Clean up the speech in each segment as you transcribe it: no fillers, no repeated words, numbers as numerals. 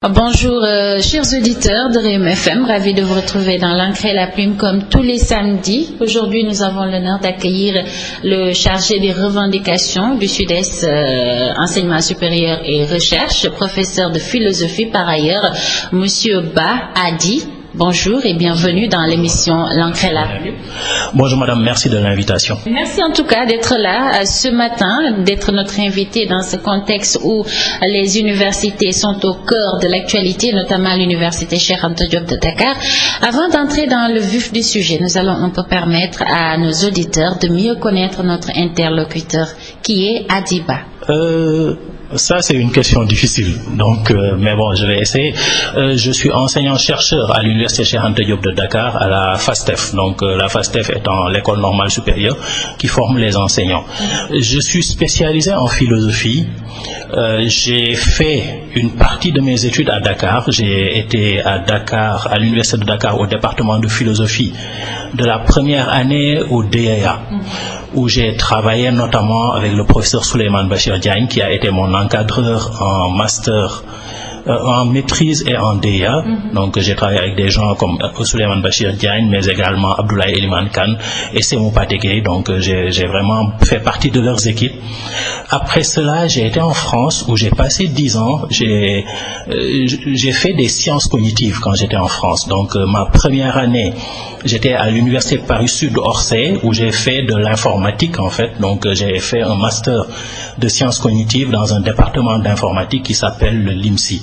Bonjour chers auditeurs de Rewmi FM, ravi de vous retrouver dans l'encre et la plume comme tous les samedis. Aujourd'hui nous avons l'honneur d'accueillir le chargé des revendications du Sud-Est enseignement supérieur et recherche, professeur de philosophie par ailleurs, Monsieur Ba Adi. Bonjour et bienvenue dans l'émission L'encre et la plume. Bonjour madame, merci de l'invitation. Merci en tout cas d'être là ce matin, d'être notre invité dans ce contexte où les universités sont au cœur de l'actualité, notamment l'université Cheikh Anta Diop de Dakar. Avant d'entrer dans le vif du sujet, nous allons un peu permettre à nos auditeurs de mieux connaître notre interlocuteur qui est Adi Ba. Ça c'est une question difficile, donc mais bon, je vais essayer. Je suis enseignant-chercheur à l'université Cheikh Anta Diop de Dakar, à la FASTEF. Donc la FASTEF étant l'école normale supérieure qui forme les enseignants. Je suis spécialisé en philosophie. J'ai fait une partie de mes études à Dakar. J'ai été à Dakar, à l'université de Dakar, au département de philosophie, de la première année au DEA, où j'ai travaillé notamment avec le professeur Souleymane Bachir Diagne, qui a été mon encadreur en master, en maîtrise et en DEA. Donc j'ai travaillé avec des gens comme Souleymane Bachir Diagne, mais également Abdoulaye Eliman Kane et Semou Patekei. Donc j'ai vraiment fait partie de leurs équipes. Après cela, j'ai été en France où j'ai passé 10 ans. J'ai fait des sciences cognitives quand j'étais en France. Donc ma première année, j'étais à l'université Paris-Sud Orsay où j'ai fait de l'informatique en fait. Donc j'ai fait un master de sciences cognitives dans un département d'informatique qui s'appelle le LIMSI,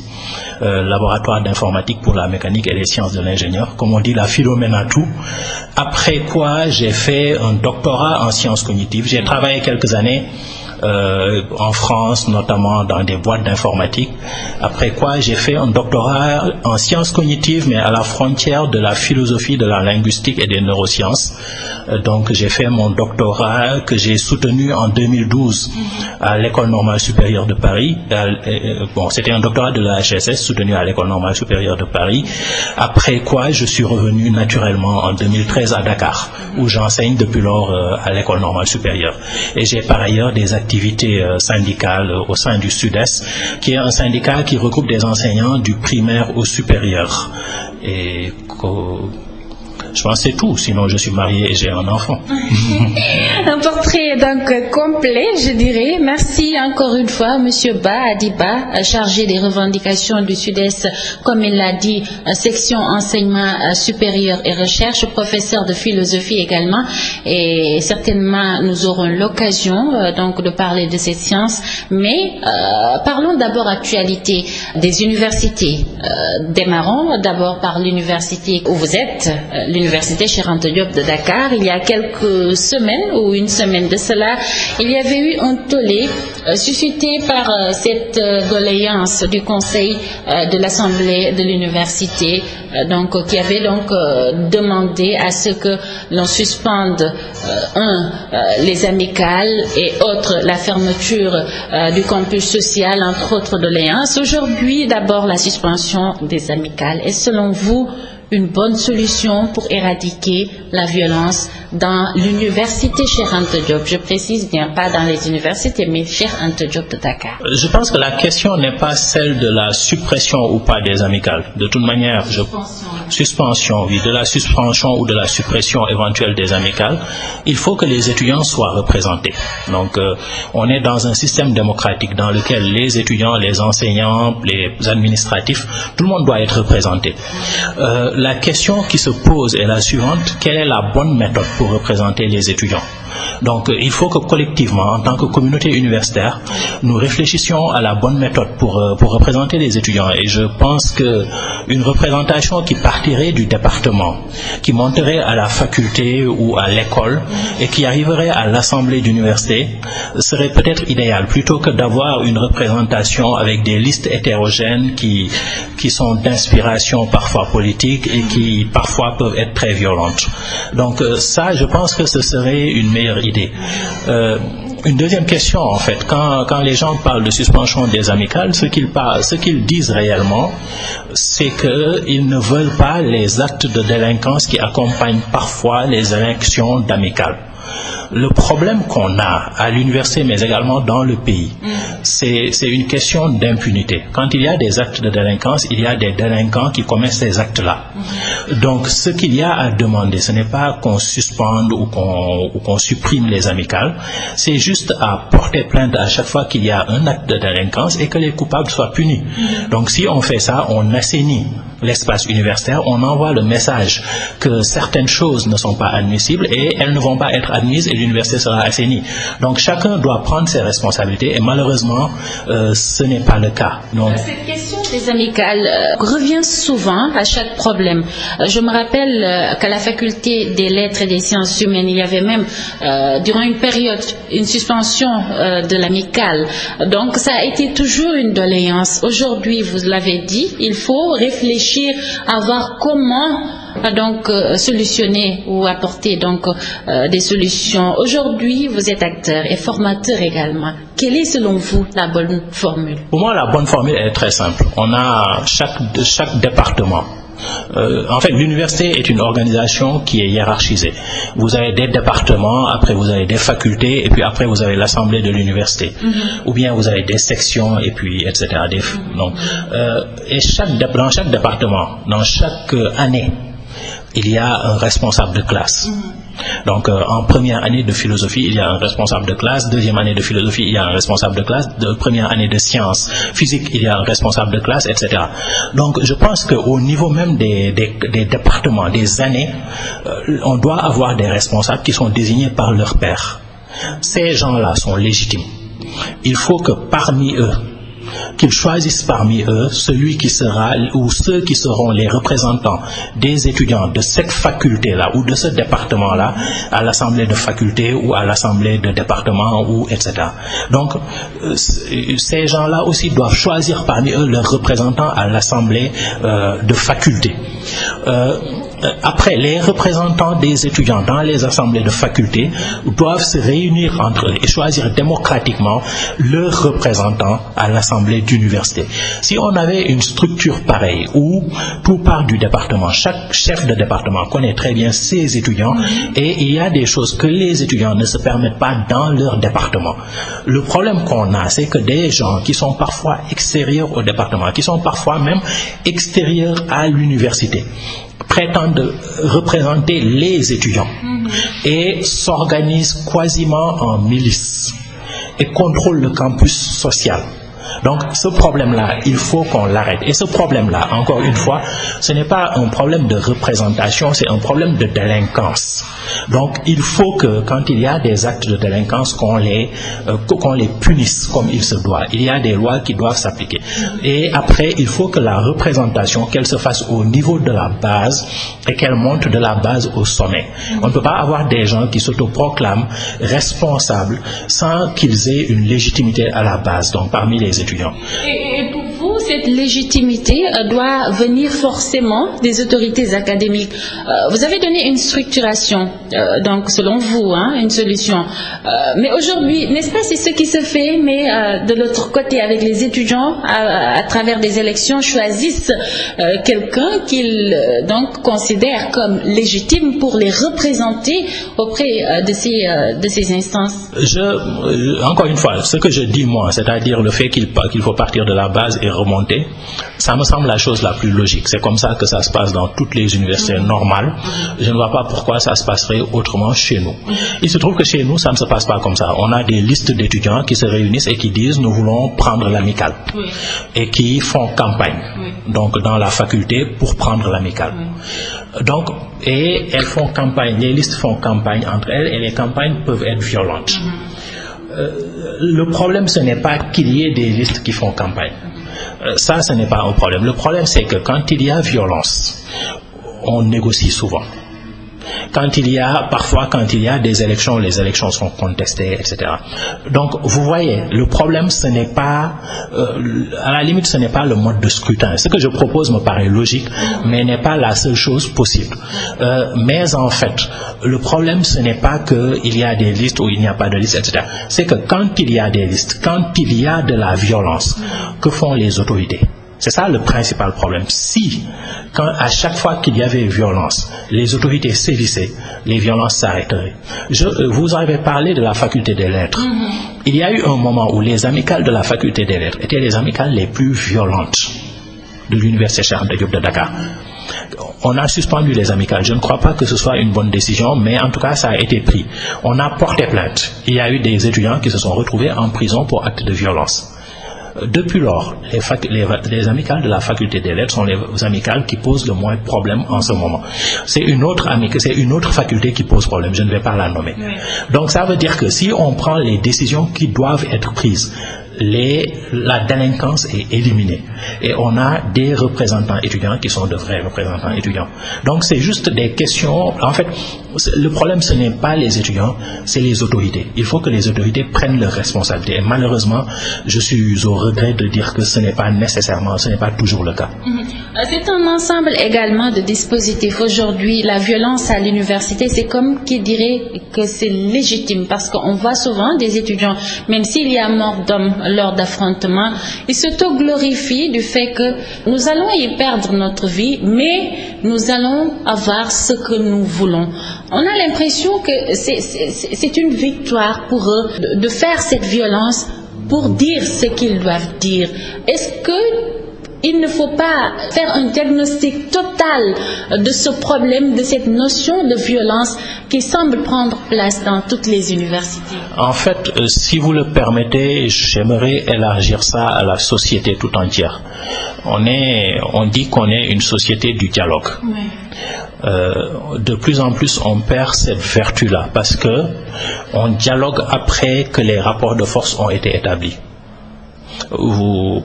laboratoire d'informatique pour la mécanique et les sciences de l'ingénieur, comme on dit la philomène à tout. Après quoi, j'ai fait un doctorat en sciences cognitives. J'ai travaillé quelques années en France, notamment dans des boîtes d'informatique. Après quoi, j'ai fait un doctorat en sciences cognitives, mais à la frontière de la philosophie, de la linguistique et des neurosciences. Donc j'ai fait mon doctorat que j'ai soutenu en 2012 à l'école normale supérieure de Paris. Bon, c'était un doctorat de la HSS soutenu à l'école normale supérieure de Paris. Après quoi, je suis revenu naturellement en 2013 à Dakar, où j'enseigne depuis lors à l'école normale supérieure. Et j'ai par ailleurs des activités syndicales au sein du Sud-Est, qui est un syndicat qui regroupe des enseignants du primaire au supérieur. Et je pense que c'est tout, sinon je suis marié et j'ai un enfant. Un portrait donc complet, je dirais. Merci encore une fois, Monsieur Ba Adi Ba, chargé des revendications du Sud-Est, comme il l'a dit, section enseignement supérieur et recherche, professeur de philosophie également. Et certainement, nous aurons l'occasion donc de parler de cette science. Mais parlons d'abord actualité des universités. Démarrons d'abord par l'université où vous êtes, l'université Cheikh Anta Diop de Dakar. Il y a quelques semaines ou une semaine de cela, il y avait eu un tollé suscité par cette doléance du conseil de l'assemblée de l'université, donc qui avait donc demandé à ce que l'on suspende les amicales et autres la fermeture du campus social, entre autres doléances. Aujourd'hui, d'abord la suspension des amicales. Et selon vous, une bonne solution pour éradiquer la violence dans l'université Cheikh Anta Diop? Je précise bien, pas dans les universités, mais Cheikh Anta Diop de Dakar. Je pense que la question n'est pas celle de la suppression ou pas des amicales. De toute manière, suspension, oui, de la suspension ou de la suppression éventuelle des amicales. Il faut que les étudiants soient représentés. Donc, on est dans un système démocratique dans lequel les étudiants, les enseignants, les administratifs, tout le monde doit être représenté. La question qui se pose est la suivante: quelle est la bonne méthode pour représenter les étudiants? Donc il faut que collectivement, en tant que communauté universitaire, nous réfléchissions à la bonne méthode pour représenter les étudiants. Et je pense que une représentation qui partirait du département, qui monterait à la faculté ou à l'école et qui arriverait à l'assemblée d'université serait peut-être idéal, plutôt que d'avoir une représentation avec des listes hétérogènes qui sont d'inspiration parfois politique et qui parfois peuvent être très violentes. Donc ça, je pense que ce serait une meilleure idée. Une deuxième question, en fait, quand les gens parlent de suspension des amicales, ce qu'ils disent réellement, c'est qu'ils ne veulent pas les actes de délinquance qui accompagnent parfois les élections d'amicales. Le problème qu'on a à l'université, mais également dans le pays, c'est une question d'impunité. Quand il y a des actes de délinquance, il y a des délinquants qui commettent ces actes-là. Donc, ce qu'il y a à demander, ce n'est pas qu'on suspende ou qu'on supprime les amicales, c'est juste à porter plainte à chaque fois qu'il y a un acte de délinquance et que les coupables soient punis. Donc, si on fait ça, on assainit l'espace universitaire, on envoie le message que certaines choses ne sont pas admissibles et elles ne vont pas être admises et l'université sera assainie. Donc chacun doit prendre ses responsabilités et malheureusement ce n'est pas le cas. Donc, cette question des amicales revient souvent à chaque problème. Je me rappelle qu'à la faculté des lettres et des sciences humaines, il y avait même durant une période une suspension de l'amicale. Donc ça a été toujours une doléance. Aujourd'hui, vous l'avez dit, il faut réfléchir à voir comment solutionner ou apporter des solutions. Aujourd'hui, vous êtes acteur et formateur également. Quelle est selon vous la bonne formule? Pour moi, la bonne formule est très simple. On a chaque département. En fait, l'université est une organisation qui est hiérarchisée. Vous avez des départements, après vous avez des facultés, et puis après vous avez l'assemblée de l'université. Ou bien vous avez des sections, et puis etc. Donc, et dans chaque département, dans chaque année, il y a un responsable de classe. Donc en première année de philosophie, il y a un responsable de classe, deuxième année de philosophie, il y a un responsable de classe, première année de sciences physiques, il y a un responsable de classe, etc. Donc je pense qu'au niveau même des départements, des années, on doit avoir des responsables qui sont désignés par leur pairs. Ces gens-là sont légitimes. Il faut que parmi eux, qu'ils choisissent parmi eux celui qui sera ou ceux qui seront les représentants des étudiants de cette faculté-là ou de ce département-là à l'assemblée de faculté ou à l'assemblée de département ou etc. Donc ces gens-là aussi doivent choisir parmi eux leurs représentants à l'assemblée de faculté. Après, les représentants des étudiants dans les assemblées de faculté doivent se réunir entre eux et choisir démocratiquement leurs représentants à l'assemblée d'université. Si on avait une structure pareille où tout part du département, chaque chef de département connaît très bien ses étudiants et il y a des choses que les étudiants ne se permettent pas dans leur département. Le problème qu'on a, c'est que des gens qui sont parfois extérieurs au département, qui sont parfois même extérieurs à l'université, prétendent représenter les étudiants et s'organisent quasiment en milice et contrôlent le campus social. Donc ce problème-là, il faut qu'on l'arrête. Et ce problème-là, encore une fois, ce n'est pas un problème de représentation, c'est un problème de délinquance. Donc il faut que quand il y a des actes de délinquance, qu'on les punisse comme il se doit. Il y a des lois qui doivent s'appliquer. Et après, il faut que la représentation, qu'elle se fasse au niveau de la base et qu'elle monte de la base au sommet. On ne peut pas avoir des gens qui s'autoproclament responsables sans qu'ils aient une légitimité à la base, donc parmi les étudiants. Et pour vous, cette légitimité doit venir forcément des autorités académiques. Vous avez donné une structuration, donc selon vous, une solution. Mais aujourd'hui, n'est-ce pas, c'est ce qui se fait, mais de l'autre côté, avec les étudiants, à travers des élections, choisissent quelqu'un qu'ils considèrent comme légitime pour les représenter auprès de ces instances. Encore une fois, ce que je dis moi, c'est-à-dire le fait qu'il faut partir de la base et remonter, ça me semble la chose la plus logique. C'est comme ça que ça se passe dans toutes les universités normales. Je ne vois pas pourquoi ça se passerait autrement chez nous. Il se trouve que chez nous, ça ne se passe pas comme ça. On a des listes d'étudiants qui se réunissent et qui disent nous voulons prendre l'amicale et qui font campagne donc dans la faculté pour prendre l'amicale. Donc, et elles font campagne, les listes font campagne entre elles et les campagnes peuvent être violentes. Le problème, ce n'est pas qu'il y ait des listes qui font campagne. Ça, ce n'est pas un problème. Le problème, c'est que quand il y a violence, on négocie souvent. Quand il y a des élections, les élections sont contestées, etc. Donc, vous voyez, le problème, ce n'est pas, à la limite, ce n'est pas le mode de scrutin. Ce que je propose me paraît logique, mais n'est pas la seule chose possible. Mais en fait, le problème, ce n'est pas qu'il y a des listes ou il n'y a pas de listes, etc. C'est que quand il y a des listes, quand il y a de la violence, que font les autorités? C'est ça le principal problème. Si, à chaque fois qu'il y avait violence, les autorités sévissaient, les violences s'arrêteraient. Vous avez parlé de la faculté des lettres. Il y a eu un moment où les amicales de la faculté des lettres étaient les amicales les plus violentes de l'université Cheikh Anta Diop de Dakar. On a suspendu les amicales. Je ne crois pas que ce soit une bonne décision, mais en tout cas, ça a été pris. On a porté plainte. Il y a eu des étudiants qui se sont retrouvés en prison pour actes de violence. Depuis lors, les amicales de la faculté des lettres sont les amicales qui posent le moins de problèmes en ce moment. C'est une autre faculté qui pose problème, je ne vais pas la nommer. Oui. Donc ça veut dire que si on prend les décisions qui doivent être prises, la délinquance est éliminée et on a des représentants étudiants qui sont de vrais représentants étudiants. Donc c'est juste des questions. En fait, le problème ce n'est pas les étudiants, c'est les autorités. Il faut que les autorités prennent leurs responsabilités. Et malheureusement, je suis au regret de dire que ce n'est pas toujours le cas. C'est un ensemble également de dispositifs. Aujourd'hui, la violence à l'université, c'est comme qui dirait que c'est légitime parce qu'on voit souvent des étudiants, même s'il y a mort d'hommes lors d'affrontements, ils s'auto-glorifient du fait que nous allons y perdre notre vie, mais nous allons avoir ce que nous voulons. On a l'impression que c'est une victoire pour eux de faire cette violence pour dire ce qu'ils doivent dire. Est-ce que il ne faut pas faire un diagnostic total de ce problème, de cette notion de violence qui semble prendre place dans toutes les universités? En fait, si vous le permettez, j'aimerais élargir ça à la société tout entière. On dit qu'on est une société du dialogue. Oui. De plus en plus, on perd cette vertu-là parce que on dialogue après que les rapports de force ont été établis.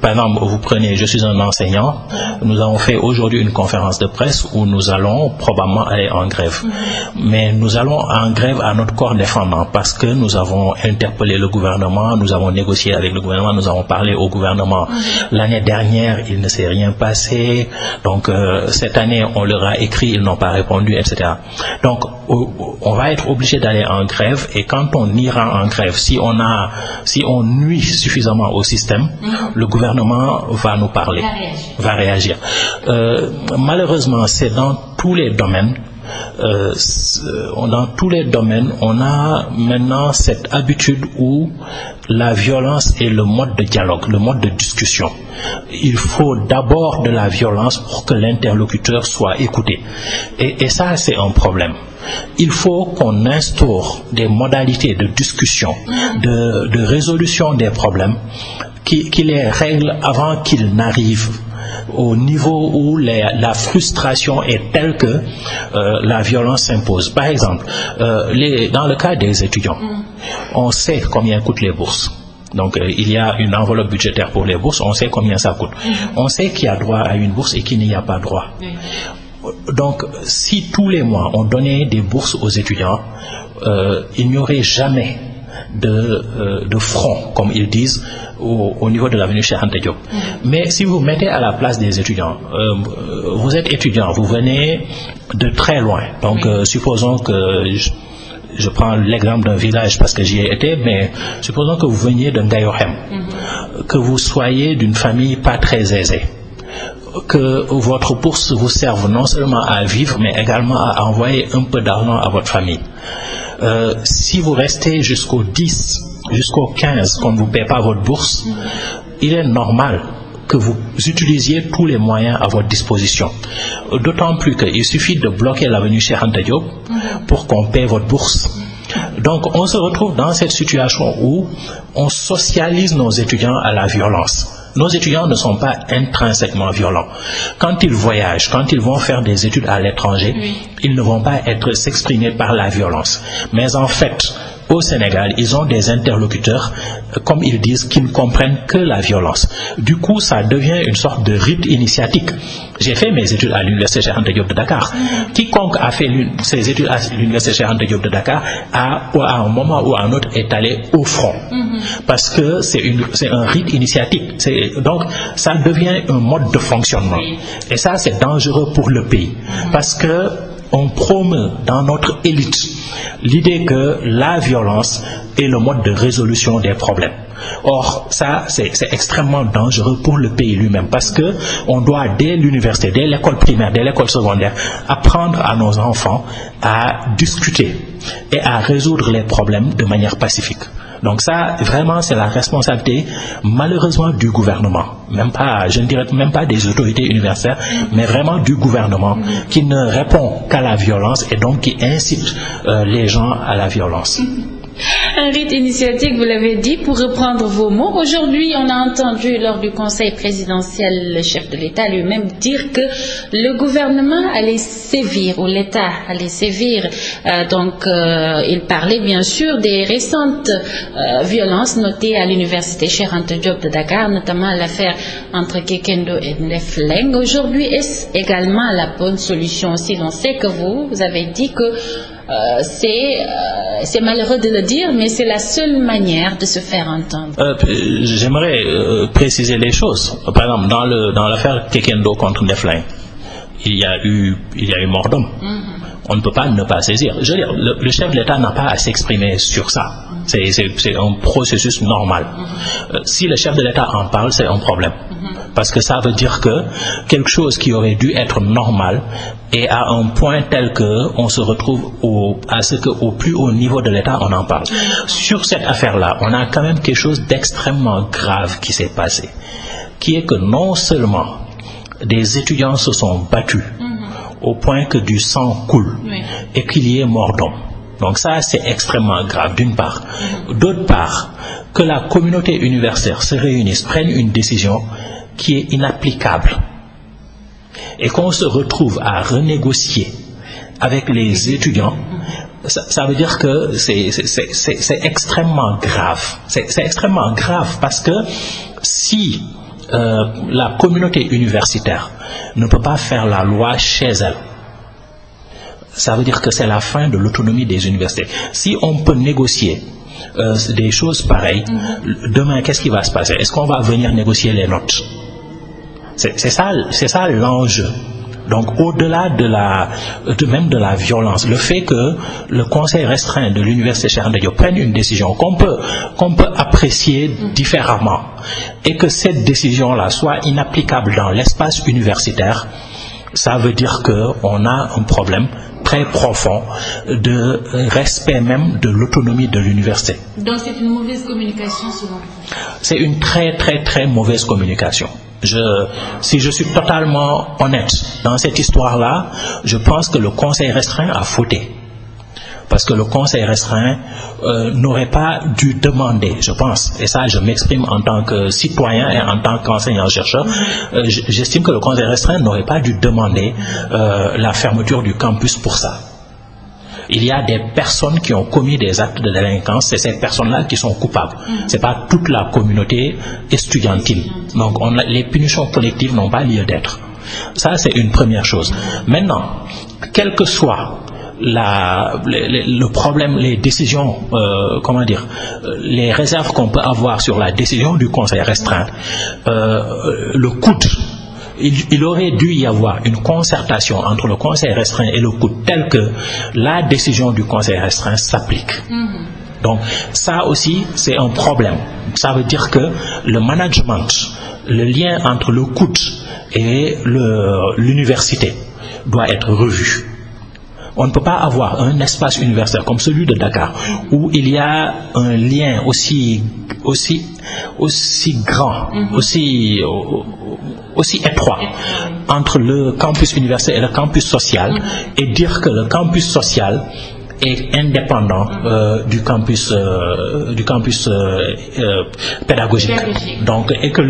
Par exemple, vous prenez, je suis un enseignant, nous avons fait aujourd'hui une conférence de presse où nous allons probablement aller en grève. Mais nous allons en grève à notre corps défendant parce que nous avons interpellé le gouvernement, nous avons négocié avec le gouvernement, nous avons parlé au gouvernement. L'année dernière, il ne s'est rien passé. Donc, cette année, on leur a écrit, ils n'ont pas répondu, etc. Donc, on va être obligé d'aller en grève et quand on ira en grève, si on nuit suffisamment au système, le gouvernement va nous parler, va réagir. Malheureusement, c'est dans tous les domaines. On a maintenant cette habitude où la violence est le mode de dialogue, le mode de discussion. Il faut d'abord de la violence pour que l'interlocuteur soit écouté. Et ça, c'est un problème. Il faut qu'on instaure des modalités de discussion, de résolution des problèmes qui les règle avant qu'ils n'arrivent au niveau où la frustration est telle que la violence s'impose. Par exemple, dans le cas des étudiants, on sait combien coûtent les bourses. Donc il y a une enveloppe budgétaire pour les bourses, on sait combien ça coûte. On sait qui a droit à une bourse et qui n'y a pas droit. Donc si tous les mois on donnait des bourses aux étudiants, il n'y aurait jamais de front, comme ils disent, au niveau de l'avenue Cheikh Anta Diop. Mais si vous mettez à la place des étudiants, vous êtes étudiant, vous venez de très loin. Donc supposons que je prends l'exemple d'un village parce que j'y ai été, mais supposons que vous veniez de Ngayohem, que vous soyez d'une famille pas très aisée, que votre bourse vous serve non seulement à vivre, mais également à envoyer un peu d'argent à votre famille. Si vous restez jusqu'au 10, jusqu'au 15, qu'on ne vous paie pas votre bourse, il est normal que vous utilisiez tous les moyens à votre disposition. D'autant plus qu'il suffit de bloquer l'avenue Cheikh Anta Diop pour qu'on paie votre bourse. Donc on se retrouve dans cette situation où on socialise nos étudiants à la violence. Nos étudiants ne sont pas intrinsèquement violents. Quand ils voyagent, quand ils vont faire des études à l'étranger, ils ne vont pas être s'exprimer par la violence. Mais en fait, au Sénégal, ils ont des interlocuteurs, comme ils disent, qui ne comprennent que la violence. Du coup, ça devient une sorte de rite initiatique. J'ai fait mes études à l'université Cheikh Anta Diop de Dakar. Quiconque a fait ses études à l'université Cheikh Anta Diop de Dakar à un moment ou à un autre est allé au front. Parce que c'est un rite initiatique. Donc, ça devient un mode de fonctionnement. Et ça, c'est dangereux pour le pays. Parce que on promeut dans notre élite l'idée que la violence est le mode de résolution des problèmes. Or, ça, c'est extrêmement dangereux pour le pays lui-même parce que on doit, dès l'université, dès l'école primaire, dès l'école secondaire, apprendre à nos enfants à discuter et à résoudre les problèmes de manière pacifique. Donc ça, vraiment, c'est la responsabilité, malheureusement, du gouvernement. Même pas, je ne dirais même pas des autorités universitaires, mais vraiment du gouvernement qui ne répond qu'à la violence et donc qui incite les gens à la violence. Un rite initiatique, vous l'avez dit, pour reprendre vos mots. Aujourd'hui, on a entendu lors du conseil présidentiel le chef de l'État lui-même dire que le gouvernement allait sévir, ou l'État allait sévir. Il parlait bien sûr des récentes violences notées à l'université Cheikh Anta Diop de Dakar, notamment l'affaire entre Kekendo et Ndefleng. Aujourd'hui, est-ce également la bonne solution aussi? On sait que vous avez dit que c'est malheureux de le dire, mais c'est la seule manière de se faire entendre. J'aimerais préciser les choses. Par exemple, dans l'affaire Kekendo contre Ndefleng, il y a eu mort d'homme. On ne peut pas ne pas saisir. Je veux dire, le chef de l'État n'a pas à s'exprimer sur ça. C'est un processus normal. Si le chef de l'État en parle, c'est un problème. Parce que ça veut dire que quelque chose qui aurait dû être normal est à un point tel qu'on se retrouve au plus haut niveau de l'État, on en parle. Sur cette affaire-là, on a quand même quelque chose d'extrêmement grave qui s'est passé, qui est que non seulement des étudiants se sont battus au point que du sang coule et qu'il y ait mort d'homme. Donc ça, c'est extrêmement grave, d'une part. D'autre part, que la communauté universitaire se réunisse, prenne une décision qui est inapplicable et qu'on se retrouve à renégocier avec les étudiants, ça veut dire que c'est extrêmement grave. C'est extrêmement grave parce que si la communauté universitaire ne peut pas faire la loi chez elle, ça veut dire que c'est la fin de l'autonomie des universités. Si on peut négocier des choses pareilles, demain, qu'est-ce qui va se passer? Est-ce qu'on va venir négocier les notes? C'est ça l'enjeu. Donc au-delà même de la violence, le fait que le conseil restreint de l'université Cheikh Anta Diop prenne une décision qu'on peut apprécier différemment et que cette décision-là soit inapplicable dans l'espace universitaire, ça veut dire qu'on a un problème très profond de respect même de l'autonomie de l'université. Donc c'est une mauvaise communication selon vous? C'est une très très très mauvaise communication. Si je suis totalement honnête dans cette histoire-là, je pense que le conseil restreint a fauté. Parce que le conseil restreint n'aurait pas dû demander, je pense, et ça je m'exprime en tant que citoyen et en tant qu'enseignant-chercheur, j'estime que le conseil restreint n'aurait pas dû demander la fermeture du campus pour ça. Il y a des personnes qui ont commis des actes de délinquance, c'est ces personnes-là qui sont coupables. Ce n'est pas toute la communauté estudiantine. Donc les punitions collectives n'ont pas lieu d'être. Ça, c'est une première chose. Maintenant, quel que soit le problème, les décisions, les réserves qu'on peut avoir sur la décision du conseil restreint, le coût, il aurait dû y avoir une concertation entre le conseil restreint et le coût tel que la décision du conseil restreint s'applique. Donc ça aussi, c'est un problème. Ça veut dire que le management, le lien entre le coût et l'université doit être revu. On ne peut pas avoir un espace universitaire comme celui de Dakar où il y a un lien aussi grand, aussi étroit entre le campus universitaire et le campus social et dire que le campus social est indépendant du campus pédagogique. Donc, et que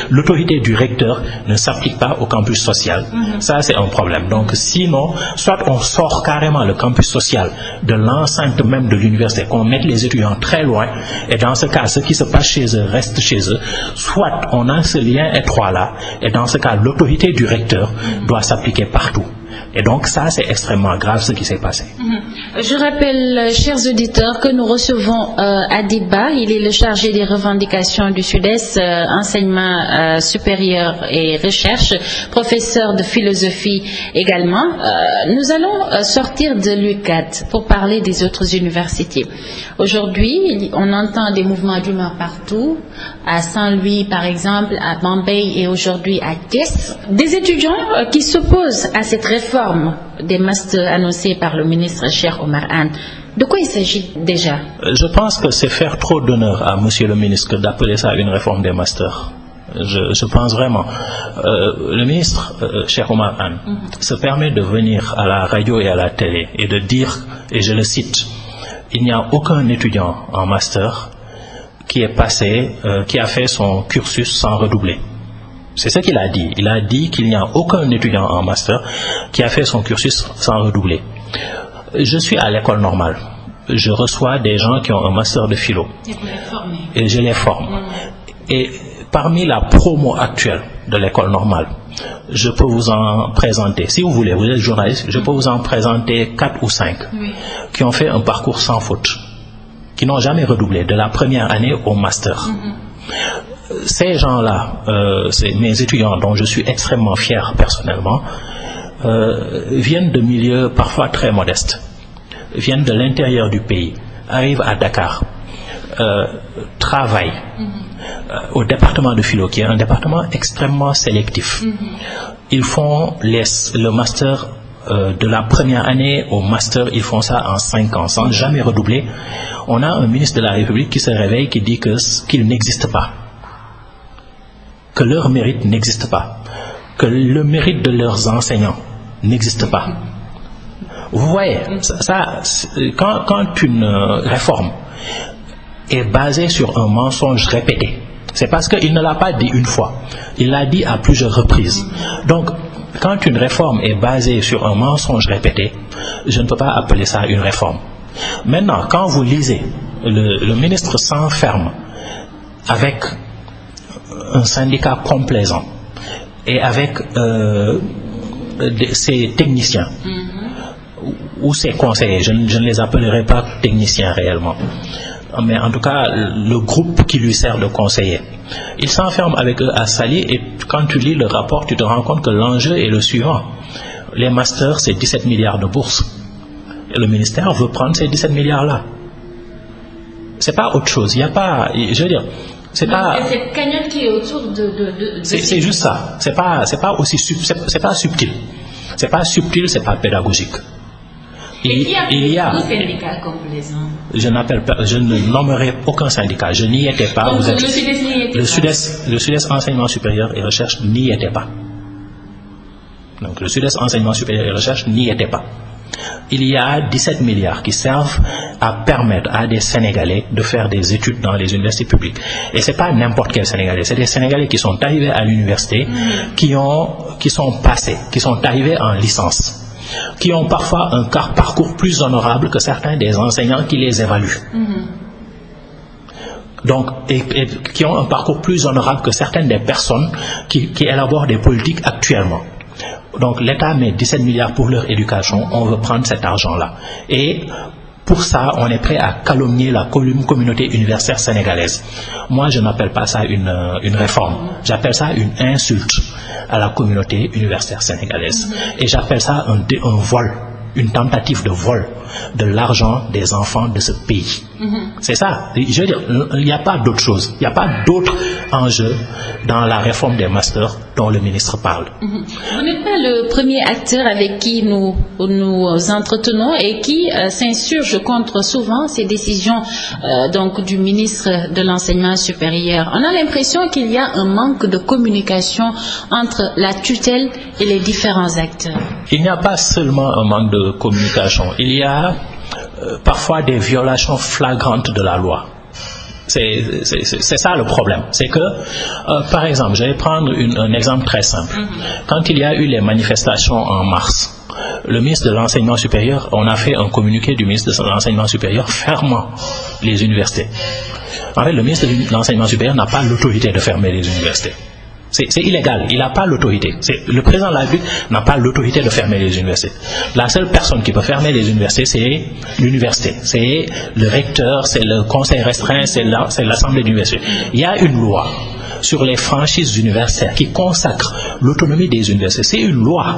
l'autorité du recteur ne s'applique pas au campus social. Ça, c'est un problème. Donc, sinon, soit on sort carrément le campus social de l'enceinte même de l'université, qu'on mette les étudiants très loin, et dans ce cas, ce qui se passe chez eux reste chez eux, soit on a ce lien étroit-là, et dans ce cas, l'autorité du recteur doit s'appliquer partout. Et donc ça, c'est extrêmement grave ce qui s'est passé. Je rappelle, chers auditeurs, que nous recevons Adiba. Il est le chargé des revendications du Sud-Est, enseignement supérieur et recherche, professeur de philosophie également. Nous allons sortir de l'UCAD pour parler des autres universités. Aujourd'hui, on entend des mouvements d'humeur partout, à Saint-Louis par exemple, à Bombay et aujourd'hui à Thiès. Des étudiants qui s'opposent à cette réforme des masters annoncés par le ministre Cheikh Oumar Anne. De quoi il s'agit déjà? Je pense que c'est faire trop d'honneur à monsieur le ministre d'appeler ça une réforme des masters. Je pense vraiment. Le ministre Cheikh Oumar Anne se permet de venir à la radio et à la télé et de dire, et je le cite, il n'y a aucun étudiant en master qui est passé, qui a fait son cursus sans redoubler. C'est ce qu'il a dit. Il a dit qu'il n'y a aucun étudiant en master qui a fait son cursus sans redoubler. Je suis à l'école normale. Je reçois des gens qui ont un master de philo. Et je les forme. Et parmi la promo actuelle de l'école normale, je peux vous en présenter, si vous voulez, vous êtes journaliste, je peux vous en présenter 4 ou 5 qui ont fait un parcours sans faute, qui n'ont jamais redoublé de la première année au master. Ces gens-là, c'est mes étudiants dont je suis extrêmement fier personnellement, viennent de milieux parfois très modestes, viennent de l'intérieur du pays, arrivent à Dakar, travaillent au département de philo, qui est un département extrêmement sélectif. Ils font le master de la première année au master, ils font ça en 5 ans, sans jamais redoubler. On a un ministre de la République qui se réveille, qui dit qu'il n'existe pas, que leur mérite n'existe pas, que le mérite de leurs enseignants n'existe pas. Vous voyez, quand une réforme est basée sur un mensonge répété, c'est parce qu'il ne l'a pas dit une fois, il l'a dit à plusieurs reprises. Donc, quand une réforme est basée sur un mensonge répété, je ne peux pas appeler ça une réforme. Maintenant, quand vous lisez, le ministre s'enferme avec un syndicat complaisant et avec ses techniciens ou ses conseillers, je ne les appellerai pas techniciens réellement, mais en tout cas le groupe qui lui sert de conseiller. Il s'enferme avec eux à Saly et quand tu lis le rapport, tu te rends compte que l'enjeu est le suivant. Les masters, c'est 17 milliards de bourses. Et le ministère veut prendre ces 17 milliards-là. C'est pas autre chose. Il n'y a pas, je veux dire, c'est pas. Cette cagnotte qui est autour de c'est juste ça. C'est pas aussi c'est pas subtil. C'est pas subtil, c'est pas pédagogique. Il y a un syndicat complaisant. Je ne nommerai aucun syndicat. Je n'y étais pas. Donc, le Sud-Est Enseignement Supérieur et Recherche n'y était pas. Donc le Sud-Est Enseignement Supérieur et Recherche n'y était pas. Il y a 17 milliards qui servent à permettre à des Sénégalais de faire des études dans les universités publiques. Et c'est pas n'importe quel Sénégalais. C'est des Sénégalais qui sont arrivés à l'université, qui sont passés, qui sont arrivés en licence, qui ont parfois un parcours plus honorable que certains des enseignants qui les évaluent. Donc, et qui ont un parcours plus honorable que certaines des personnes qui élaborent des politiques actuellement. Donc l'État met 17 milliards pour leur éducation, on veut prendre cet argent-là. Et pour ça, on est prêt à calomnier la communauté universitaire sénégalaise. Moi, je n'appelle pas ça une réforme, j'appelle ça une insulte à la communauté universitaire sénégalaise. Et j'appelle ça un vol, une tentative de vol de l'argent des enfants de ce pays. C'est ça. Je veux dire, il n'y a pas d'autre chose. Il n'y a pas d'autre enjeu dans la réforme des masters dont le ministre parle. Vous n'êtes pas le premier acteur avec qui nous entretenons et qui s'insurge contre souvent ces décisions donc du ministre de l'enseignement supérieur. On a l'impression qu'il y a un manque de communication entre la tutelle et les différents acteurs. Il n'y a pas seulement un manque de communication. Il y a parfois des violations flagrantes de la loi. C'est ça le problème. C'est que, par exemple, je vais prendre un exemple très simple. Quand il y a eu les manifestations en mars, le ministre de l'enseignement supérieur, on a fait un communiqué du ministre de l'enseignement supérieur fermant les universités. En fait, le ministre de l'enseignement supérieur n'a pas l'autorité de fermer les universités. C'est illégal, il n'a pas l'autorité. Le président de la République n'a pas l'autorité de fermer les universités. La seule personne qui peut fermer les universités, c'est l'université. C'est le recteur, c'est le conseil restreint, c'est l'assemblée d'université. Il y a une loi sur les franchises universitaires qui consacre l'autonomie des universités. C'est une loi.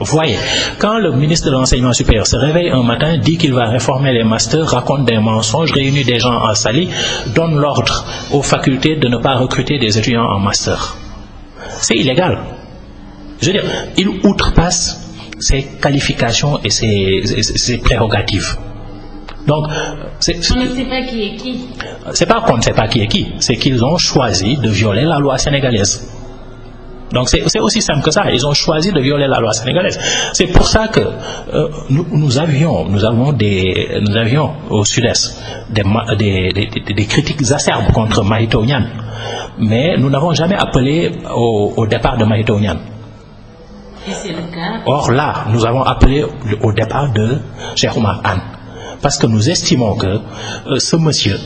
Vous voyez, quand le ministre de l'Enseignement supérieur se réveille un matin, dit qu'il va réformer les masters, raconte des mensonges, réunit des gens en salle, donne l'ordre aux facultés de ne pas recruter des étudiants en master. C'est illégal. Je veux dire, il outrepasse ses qualifications et ses prérogatives. Donc, on ne sait pas qui est qui. C'est pas qu'on ne sait pas qui est qui, c'est qu'ils ont choisi de violer la loi sénégalaise. Donc c'est aussi simple que ça. Ils ont choisi de violer la loi sénégalaise. C'est pour ça que nous avions au Sud-Est des critiques acerbes contre Mary Teuw Niane, mais nous n'avons jamais appelé au départ de Mary Teuw Niane. Et c'est le cas. Or là, nous avons appelé au départ de Cheikh Oumar Anne, parce que nous estimons que ce monsieur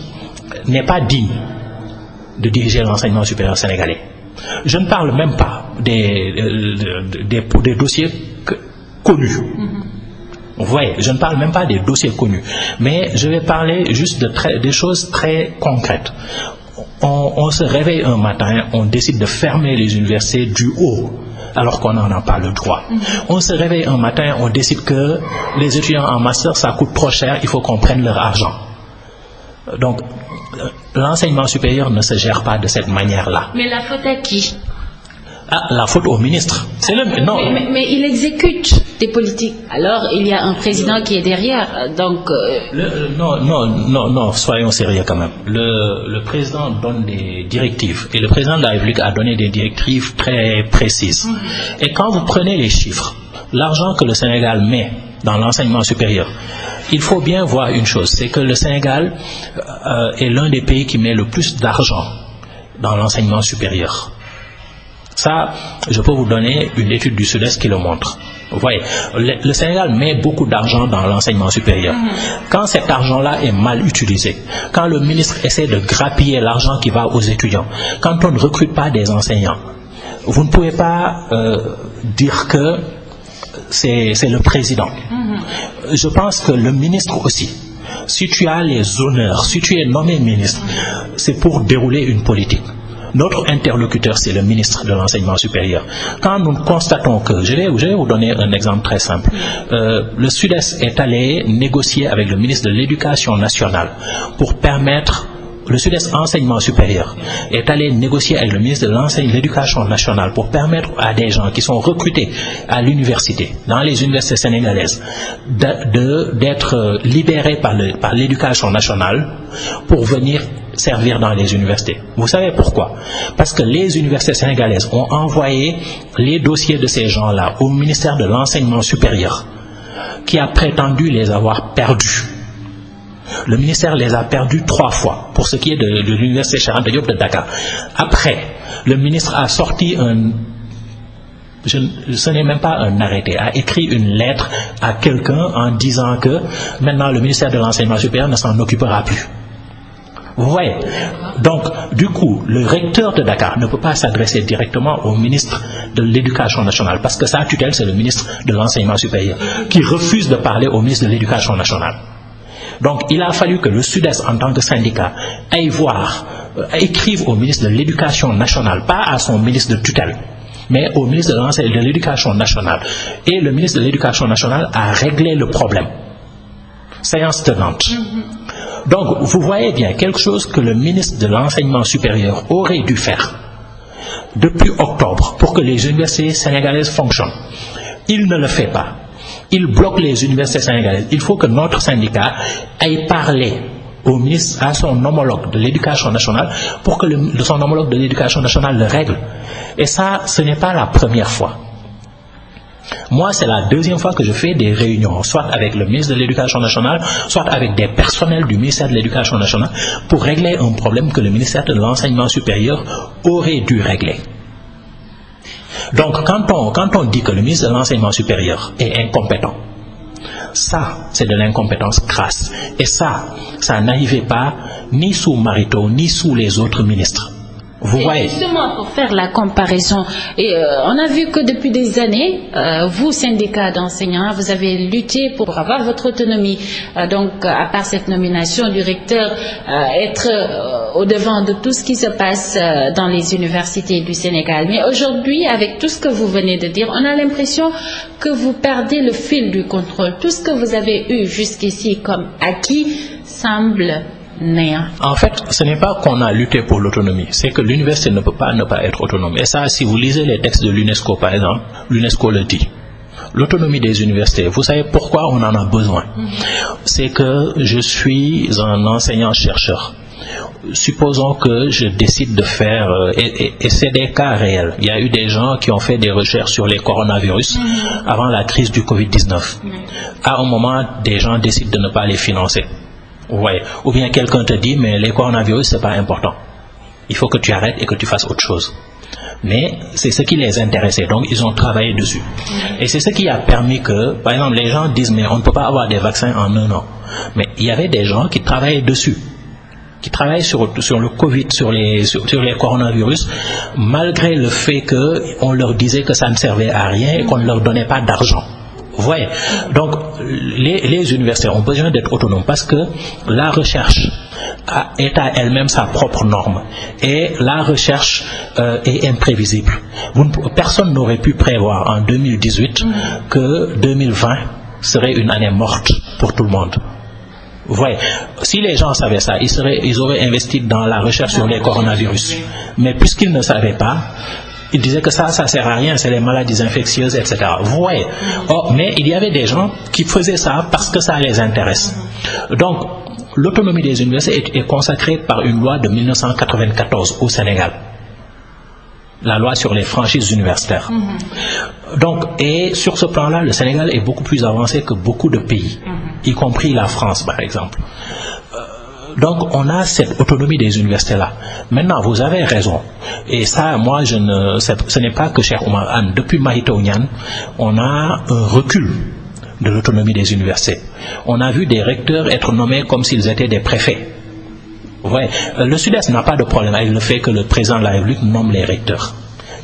n'est pas digne de diriger l'enseignement supérieur sénégalais. Je ne parle même pas des dossiers connus. Vous voyez, je ne parle même pas des dossiers connus. Mais je vais parler juste des choses très concrètes. On se réveille un matin, on décide de fermer les universités du haut, alors qu'on n'en a pas le droit. On se réveille un matin, on décide que les étudiants en master, ça coûte trop cher, il faut qu'on prenne leur argent. Donc, l'enseignement supérieur ne se gère pas de cette manière-là. Mais la faute à qui? La faute au ministre. Non. Mais il exécute des politiques. Alors, il y a un président qui est derrière. Donc, Non, soyons sérieux quand même. Le président donne des directives. Et le président de la République a donné des directives très précises. Et quand vous prenez les chiffres, l'argent que le Sénégal met dans l'enseignement supérieur, il faut bien voir une chose, c'est que le Sénégal est l'un des pays qui met le plus d'argent dans l'enseignement supérieur. Ça, je peux vous donner une étude du Sud-Est qui le montre. Vous voyez, le Sénégal met beaucoup d'argent dans l'enseignement supérieur. Quand cet argent-là est mal utilisé, quand le ministre essaie de grappiller l'argent qui va aux étudiants, quand on ne recrute pas des enseignants, vous ne pouvez pas dire que c'est le président. Je pense que le ministre aussi, si tu as les honneurs, si tu es nommé ministre, c'est pour dérouler une politique. Notre interlocuteur, c'est le ministre de l'Enseignement supérieur. Quand nous constatons que, je vais vous donner un exemple très simple, le Sud-Est est allé négocier avec le ministre de l'Éducation nationale pour permettre, le Sud-Est enseignement supérieur est allé négocier avec le ministre de l'Éducation nationale pour permettre à des gens qui sont recrutés à l'université, dans les universités sénégalaises, d'être libérés par l'Éducation nationale pour venir servir dans les universités. Vous savez pourquoi? Parce que les universités sénégalaises ont envoyé les dossiers de ces gens-là au ministère de l'Enseignement supérieur, qui a prétendu les avoir perdus. Le ministère les a perdus 3 fois pour ce qui est de l'université Cheikh Anta Diop de Dakar. Après, le ministre a sorti ce n'est même pas un arrêté, a écrit une lettre à quelqu'un en disant que maintenant le ministère de l'Enseignement supérieur ne s'en occupera plus. Vous voyez? Donc, du coup, le recteur de Dakar ne peut pas s'adresser directement au ministre de l'Éducation nationale, parce que sa tutelle, c'est le ministre de l'Enseignement supérieur, qui refuse de parler au ministre de l'Éducation nationale. Donc, il a fallu que le Sud-Est, en tant que syndicat, écrive au ministre de l'Éducation nationale, pas à son ministre de tutelle, mais au ministre de l'Éducation nationale. Et le ministre de l'Éducation nationale a réglé le problème. Séance tenante. Donc, vous voyez bien quelque chose que le ministre de l'Enseignement supérieur aurait dû faire depuis octobre pour que les universités sénégalaises fonctionnent. Il ne le fait pas. Il bloque les universités sénégalaises. Il faut que notre syndicat aille parler au ministre, à son homologue de l'Éducation nationale, pour que son homologue de l'Éducation nationale le règle. Et ça, ce n'est pas la première fois. Moi, c'est la deuxième fois que je fais des réunions, soit avec le ministre de l'Éducation nationale, soit avec des personnels du ministère de l'Éducation nationale, pour régler un problème que le ministère de l'Enseignement supérieur aurait dû régler. Donc, quand on dit que le ministre de l'Enseignement supérieur est incompétent, ça, c'est de l'incompétence crasse. Et ça n'arrivait pas ni sous Mary Teuw, ni sous les autres ministres. Vous voyez. Justement, pour faire la comparaison, et, on a vu que depuis des années, vous, syndicats d'enseignants, vous avez lutté pour avoir votre autonomie. Donc, à part cette nomination du recteur, être au devant de tout ce qui se passe dans les universités du Sénégal. Mais aujourd'hui, avec tout ce que vous venez de dire, on a l'impression que vous perdez le fil du contrôle. Tout ce que vous avez eu jusqu'ici comme acquis semble néant. En fait, ce n'est pas qu'on a lutté pour l'autonomie, c'est que l'université ne peut pas ne pas être autonome. Et ça, si vous lisez les textes de l'UNESCO, par exemple, l'UNESCO le dit. L'autonomie des universités, vous savez pourquoi on en a besoin? C'est que je suis un enseignant-chercheur. Supposons que je décide de faire, et c'est des cas réels. Il y a eu des gens qui ont fait des recherches sur les coronavirus avant la crise du Covid-19. À un moment, des gens décident de ne pas les financer. Ouais. Ou bien quelqu'un te dit, mais les coronavirus, c'est pas important. Il faut que tu arrêtes et que tu fasses autre chose. Mais c'est ce qui les intéressait, donc ils ont travaillé dessus. Et c'est ce qui a permis que, par exemple, les gens disent, mais on ne peut pas avoir des vaccins en 1 an. Mais il y avait des gens qui travaillaient dessus, qui travaillaient sur le Covid, sur les coronavirus, malgré le fait qu'on leur disait que ça ne servait à rien et qu'on ne leur donnait pas d'argent. Vous voyez. Donc, les universités ont besoin d'être autonomes parce que la recherche est à elle-même sa propre norme. Et la recherche est imprévisible. Personne n'aurait pu prévoir en 2018 que 2020 serait une année morte pour tout le monde. Vous voyez, si les gens savaient ça, ils auraient investi dans la recherche sur les coronavirus. Mais puisqu'ils ne savaient pas, ils disaient que ça sert à rien, c'est les maladies infectieuses, etc. Vous voyez. Mais il y avait des gens qui faisaient ça parce que ça les intéresse. Donc, l'autonomie des universités est consacrée par une loi de 1994 au Sénégal. La loi sur les franchises universitaires. Donc, et sur ce plan-là, le Sénégal est beaucoup plus avancé que beaucoup de pays, y compris la France, par exemple. Donc, on a cette autonomie des universités-là. Maintenant, vous avez raison. Et ça, moi, ce n'est pas que Cheikh Oumar Anne. Depuis Mary-Teuw Niane, on a un recul de l'autonomie des universités. On a vu des recteurs être nommés comme s'ils étaient des préfets. Ouais. Le Sud-Est n'a pas de problème avec le fait que le président de la République nomme les recteurs.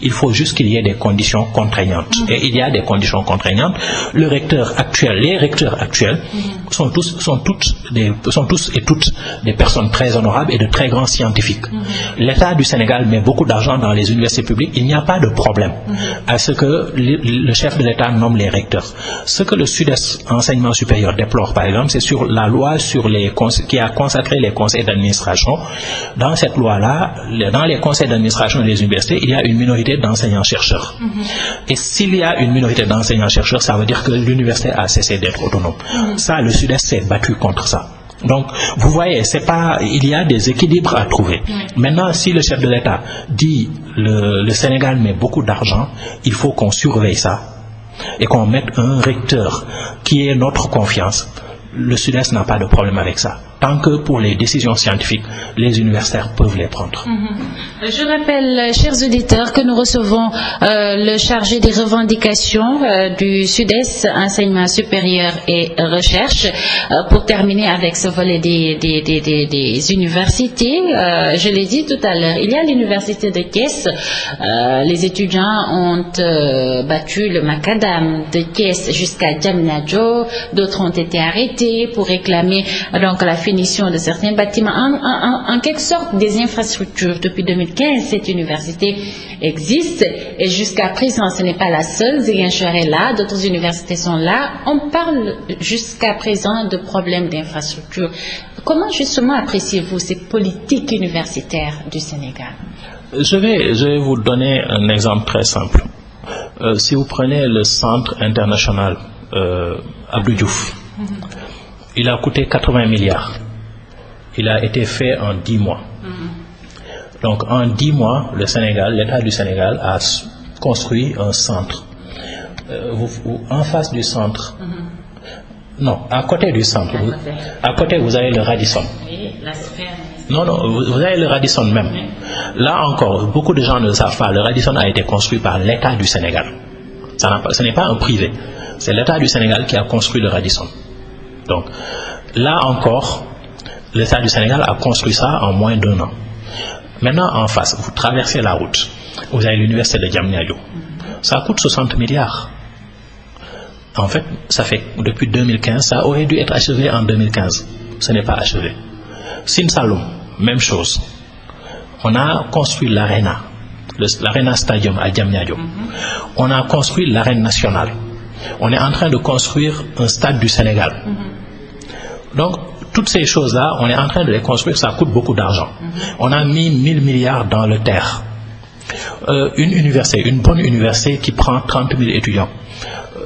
Il faut juste qu'il y ait des conditions contraignantes. Et il y a des conditions contraignantes. Les recteurs actuels sont tous et toutes des personnes très honorables et de très grands scientifiques. L'État du Sénégal met beaucoup d'argent dans les universités publiques. Il n'y a pas de problème à ce que le chef de l'État nomme les recteurs. Ce que le Sud-Est enseignement supérieur déplore, par exemple, c'est sur la loi qui a consacré les conseils d'administration. Dans cette loi-là, dans les conseils d'administration des universités, il y a une minorité d'enseignants-chercheurs. Et s'il y a une minorité d'enseignants-chercheurs, ça veut dire que l'université a cessé d'être autonome. Ça, le Sud-Est s'est battu contre ça. Donc, vous voyez, il y a des équilibres à trouver. Maintenant, si le chef de l'État dit le Sénégal met beaucoup d'argent, il faut qu'on surveille ça et qu'on mette un recteur qui ait notre confiance. Le Sud-Est n'a pas de problème avec ça. Tant que pour les décisions scientifiques, les universitaires peuvent les prendre. Je rappelle, chers auditeurs, que nous recevons le chargé des revendications du Sud-Est, enseignement supérieur et recherche. Pour terminer avec ce volet des universités, je l'ai dit tout à l'heure, il y a l'université de Thiès. Les étudiants ont battu le macadam de Thiès jusqu'à Diamniadio. D'autres ont été arrêtés pour réclamer donc la finition de certains bâtiments, en quelque sorte des infrastructures. Depuis 2015, cette université existe et jusqu'à présent, ce n'est pas la seule. Ziguinchor est là, d'autres universités sont là. On parle jusqu'à présent de problèmes d'infrastructure. Comment justement appréciez-vous ces politiques universitaires du Sénégal? Je vais vous donner un exemple très simple. Si vous prenez le centre international Abdou Diouf, il a coûté 80 milliards. Il a été fait en 10 mois. Donc en 10 mois, l'État du Sénégal a construit un centre. En face du centre, non, à côté du centre, à côté vous avez le Radisson. Non, vous avez le Radisson même. Là encore, beaucoup de gens ne le savent pas. Le Radisson a été construit par l'État du Sénégal. Ce n'est pas un privé. C'est l'État du Sénégal qui a construit le Radisson. Donc, là encore, l'État du Sénégal a construit ça en moins d'1 an. Maintenant, en face, vous traversez la route, vous avez l'université de Diamniadio. Ça coûte 60 milliards. En fait, ça fait depuis 2015, ça aurait dû être achevé en 2015. Ce n'est pas achevé. Sine Saloum, même chose. On a construit l'Arena, l'Arena Stadium à Diamniadio. On a construit l'Arène nationale. On est en train de construire un stade du Sénégal. Donc, toutes ces choses-là, on est en train de les construire, ça coûte beaucoup d'argent. On a mis 1000 milliards dans le terre. Une université, une bonne université qui prend 30 000 étudiants.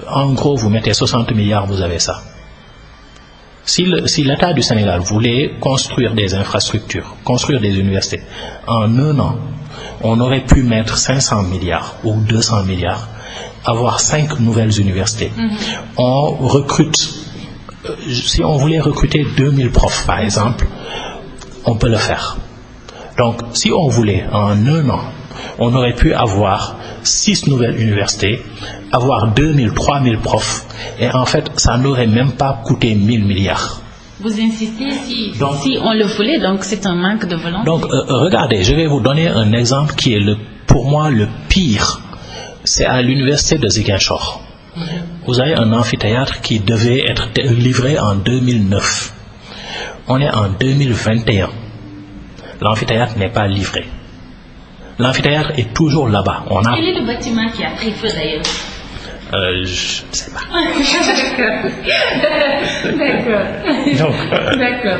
En gros, vous mettez 60 milliards, vous avez ça. Si l'État du Sénégal voulait construire des infrastructures, construire des universités, en un an, on aurait pu mettre 500 milliards ou 200 milliards, avoir 5 nouvelles universités. On recrute, si on voulait recruter 2000 profs par exemple, on peut le faire. Donc si on voulait en un an, on aurait pu avoir 6 nouvelles universités, avoir 2000, 3000 profs, et en fait ça n'aurait même pas coûté 1000 milliards. Vous insistez si on le voulait, donc c'est un manque de volonté. Donc regardez, je vais vous donner un exemple qui est pour moi le pire. C'est à l'université de Ziguinchor. Vous avez un amphithéâtre qui devait être livré en 2009. On est en 2021. L'amphithéâtre n'est pas livré. L'amphithéâtre est toujours là-bas. Quel est le bâtiment qui a pris feu d'ailleurs? Je ne sais pas. D'accord.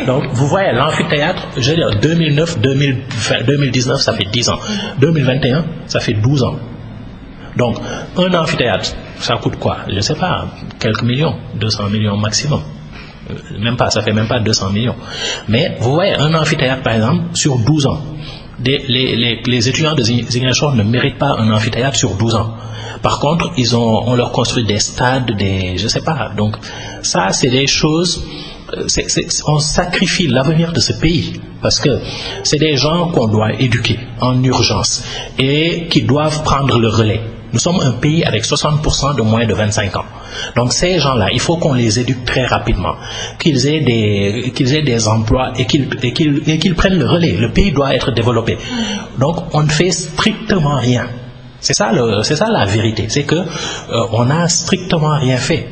Donc, vous voyez, l'amphithéâtre, je veux dire, 2009, 2020, 2019, ça fait 10 ans. 2021, ça fait 12 ans. Donc, un amphithéâtre, ça coûte quoi? Je ne sais pas, quelques millions, 200 millions maximum. Même pas, ça fait même pas 200 millions. Mais, vous voyez, un amphithéâtre, par exemple, sur 12 ans. Les étudiants de Ziguinchor ne méritent pas un amphithéâtre sur 12 ans. Par contre, on leur construit des stades, je sais pas. Donc, ça, c'est des choses, on sacrifie l'avenir de ce pays. Parce que c'est des gens qu'on doit éduquer en urgence et qui doivent prendre le relais. Nous sommes un pays avec 60% de moins de 25 ans. Donc ces gens-là, il faut qu'on les éduque très rapidement, qu'ils aient des emplois et qu'ils prennent le relais. Le pays doit être développé. Donc on ne fait strictement rien. C'est ça la vérité. C'est que on n'a strictement rien fait.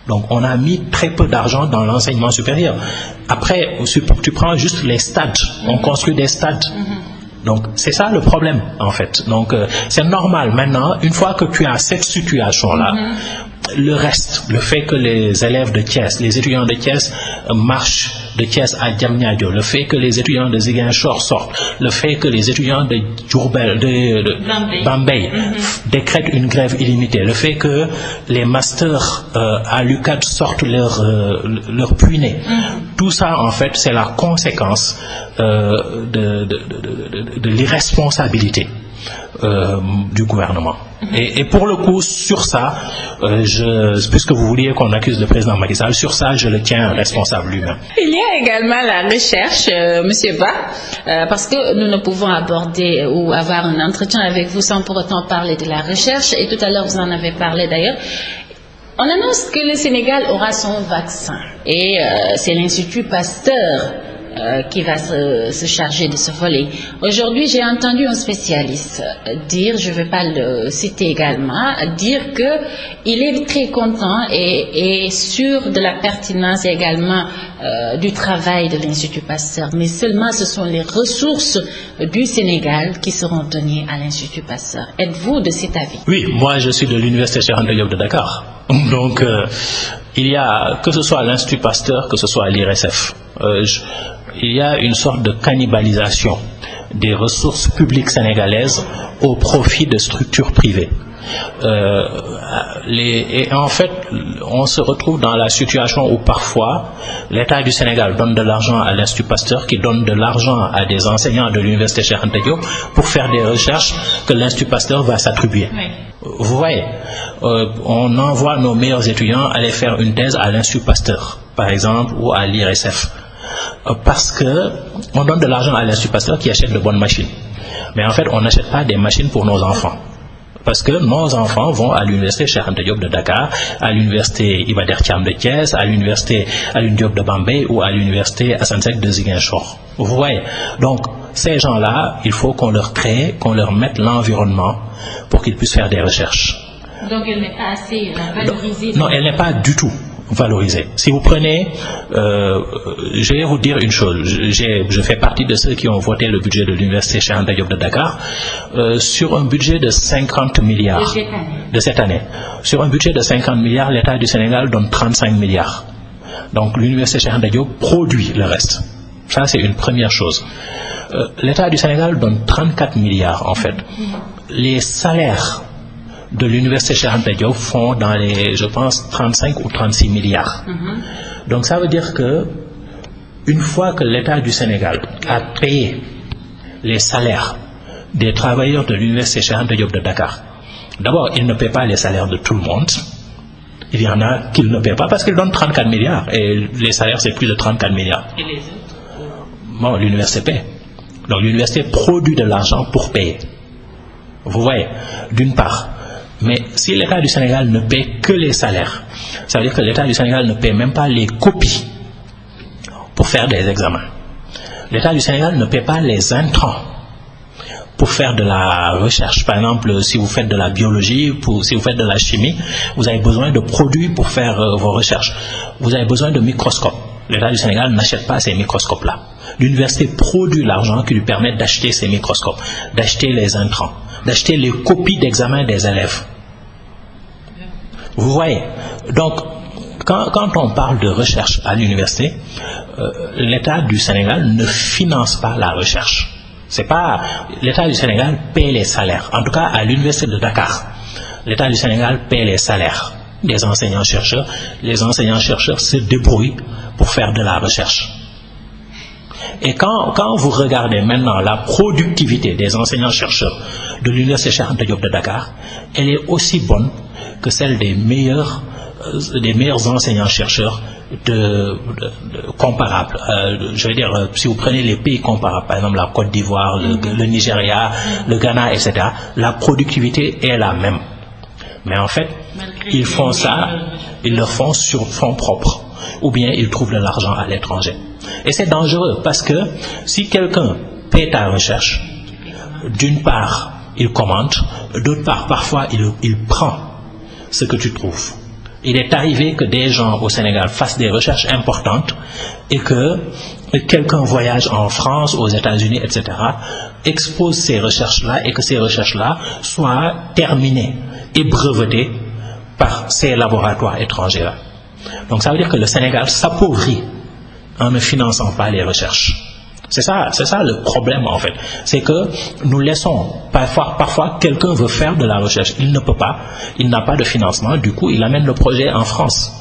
Donc on a mis très peu d'argent dans l'enseignement supérieur. Après, tu prends juste les stades. On construit des stades. Donc c'est ça le problème en fait. Donc c'est normal maintenant, une fois que tu as cette situation-là, le reste, le fait que les élèves de Thiès, les étudiants de Thiès marchent de Thiès à Diamniadio, le fait que les étudiants de Ziguinchor sortent, le fait que les étudiants de Diourbel, de Bambey décrètent une grève illimitée, le fait que les masters à l'UCAD sortent leur puinée, tout ça en fait c'est la conséquence de l'irresponsabilité du gouvernement. Et pour le coup, sur ça, puisque vous vouliez qu'on accuse le président Macky Sall, sur ça, je le tiens responsable lui-même. Il y a également la recherche, Monsieur Ba, parce que nous ne pouvons aborder ou avoir un entretien avec vous sans pour autant parler de la recherche, et tout à l'heure vous en avez parlé d'ailleurs. On annonce que le Sénégal aura son vaccin, et c'est l'Institut Pasteur qui va se charger de ce volet. Aujourd'hui, j'ai entendu un spécialiste dire, je ne vais pas le citer également, dire qu'il est très content et sûr de la pertinence également du travail de l'Institut Pasteur, mais seulement ce sont les ressources du Sénégal qui seront données à l'Institut Pasteur. Êtes-vous de cet avis? Oui, moi je suis de l'Université Cheikh Anta Diop de Dakar. Donc, il y a, que ce soit l'Institut Pasteur, que ce soit l'IRSF, il y a une sorte de cannibalisation des ressources publiques sénégalaises au profit de structures privées. Et en fait, on se retrouve dans la situation où parfois l'État du Sénégal donne de l'argent à l'Institut Pasteur, qui donne de l'argent à des enseignants de l'Université Cheikh Anta Diop pour faire des recherches que l'Institut Pasteur va s'attribuer. Oui. Vous voyez, on envoie nos meilleurs étudiants aller faire une thèse à l'Institut Pasteur, par exemple, ou à l'IRSF. Parce que on donne de l'argent à l'Institut Pasteur qui achète de bonnes machines. Mais en fait, on n'achète pas des machines pour nos enfants. Parce que nos enfants vont à l'université Cheikh Anta Diop de Dakar, à l'université Iba Der Thiam de Thiès, à l'université Alioune Diop de Bambey ou à l'université Assane Seck de Ziguinchor. Vous voyez. Donc, ces gens-là, il faut qu'on leur crée, qu'on leur mette l'environnement pour qu'ils puissent faire des recherches. Donc elle n'est pas assez valorisée. Non, elle n'est pas du tout valorisée. Si vous prenez, je vais vous dire une chose, je fais partie de ceux qui ont voté le budget de l'université Cheikh Anta Diop de Dakar, sur un budget de 50 milliards de cette année. Sur un budget de 50 milliards, l'État du Sénégal donne 35 milliards. Donc l'université Cheikh Anta Diop produit le reste. Ça, c'est une première chose. L'État du Sénégal donne 34 milliards en fait. Les salaires de l'université Cheikh Anta Diop font dans les, je pense, 35 ou 36 milliards. Donc ça veut dire que une fois que l'État du Sénégal a payé les salaires des travailleurs de l'université Cheikh Anta Diop de Dakar, d'abord, il ne paie pas les salaires de tout le monde. Il y en a qu'il ne paie pas parce qu'il donne 34 milliards et les salaires, c'est plus de 34 milliards. Et les autres? Bon, l'université paie. Donc l'université produit de l'argent pour payer. Vous voyez, d'une part. Mais si l'État du Sénégal ne paie que les salaires, ça veut dire que l'État du Sénégal ne paie même pas les copies pour faire des examens. L'État du Sénégal ne paie pas les intrants pour faire de la recherche. Par exemple, si vous faites de la biologie, si vous faites de la chimie, vous avez besoin de produits pour faire vos recherches. Vous avez besoin de microscopes. L'État du Sénégal n'achète pas ces microscopes-là. L'université produit l'argent qui lui permet d'acheter ces microscopes, d'acheter les intrants, d'acheter les copies d'examen des élèves. Vous voyez, donc quand on parle de recherche à l'université, l'État du Sénégal ne finance pas la recherche. C'est pas l'État du Sénégal paie les salaires. En tout cas, à l'université de Dakar, l'État du Sénégal paie les salaires des enseignants-chercheurs. Les enseignants-chercheurs se débrouillent pour faire de la recherche. Et quand vous regardez maintenant la productivité des enseignants-chercheurs de l'université Cheikh Anta Diop de Dakar, elle est aussi bonne que celle des meilleurs enseignants-chercheurs comparables. Je veux dire, si vous prenez les pays comparables, par exemple la Côte d'Ivoire, le Nigeria, le Ghana, etc., la productivité est la même. Mais en fait, ils font ça, ils le font sur fonds propres, ou bien ils trouvent de l'argent à l'étranger. Et c'est dangereux parce que si quelqu'un paie ta recherche, d'une part, il commente, d'autre part, parfois, il prend ce que tu trouves. Il est arrivé que des gens au Sénégal fassent des recherches importantes et que quelqu'un voyage en France, aux États-Unis, etc., expose ces recherches-là et que ces recherches-là soient terminées et brevetées par ces laboratoires étrangers-là. Donc ça veut dire que le Sénégal s'appauvrit en ne finançant pas les recherches. C'est ça le problème en fait. C'est que nous laissons, parfois quelqu'un veut faire de la recherche, il ne peut pas, il n'a pas de financement, du coup il amène le projet en France.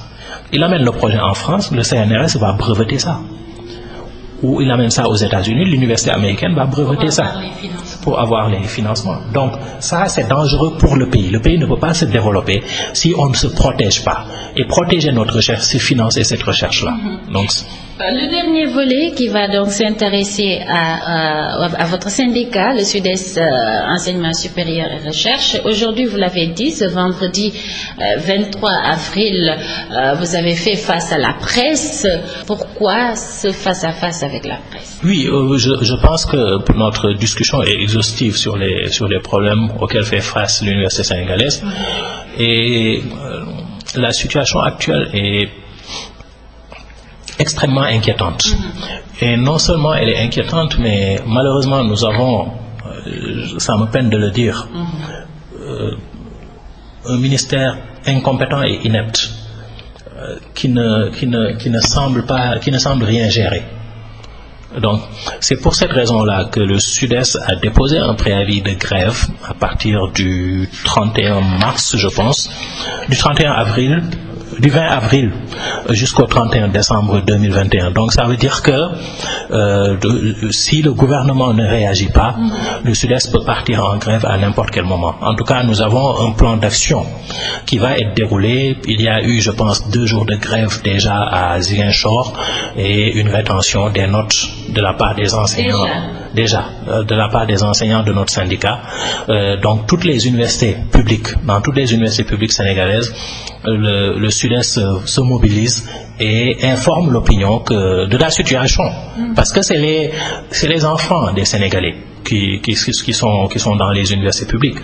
Il amène le projet en France, le CNRS va breveter ça. Ou il amène ça aux États-Unis, l'université américaine va breveter ça pour avoir les financements. Donc ça c'est dangereux pour le pays. Le pays ne peut pas se développer si on ne se protège pas. Et protéger notre recherche, c'est financer cette recherche-là. Donc le dernier volet qui va donc s'intéresser à votre syndicat, le Sud-Est Enseignement Supérieur et Recherche. Aujourd'hui, vous l'avez dit, ce vendredi 23 avril, vous avez fait face à la presse. Pourquoi ce face-à-face avec la presse? Oui, je pense que notre discussion est exhaustive sur les problèmes auxquels fait face l'université sénégalaise. Et la situation actuelle est extrêmement inquiétante. Et non seulement elle est inquiétante, mais malheureusement nous avons, ça me peine de le dire, un ministère incompétent et inepte qui ne semble rien gérer. Donc c'est pour cette raison-là que le Sud-Est a déposé un préavis de grève à partir du 31 mars, je pense, du 31 avril, du 20 avril jusqu'au 31 décembre 2021. Donc ça veut dire que si le gouvernement ne réagit pas, le Sud-Est peut partir en grève à n'importe quel moment. En tout cas, nous avons un plan d'action qui va être déroulé. Il y a eu, je pense, 2 jours de grève déjà à Ziguinchor et une rétention des notes de la part des enseignants. Déjà, de la part des enseignants de notre syndicat. Donc toutes les universités publiques, dans toutes les universités publiques sénégalaises, le Sud-Est se mobilise et informe l'opinion de la situation. Parce que c'est les enfants des Sénégalais qui sont dans les universités publiques.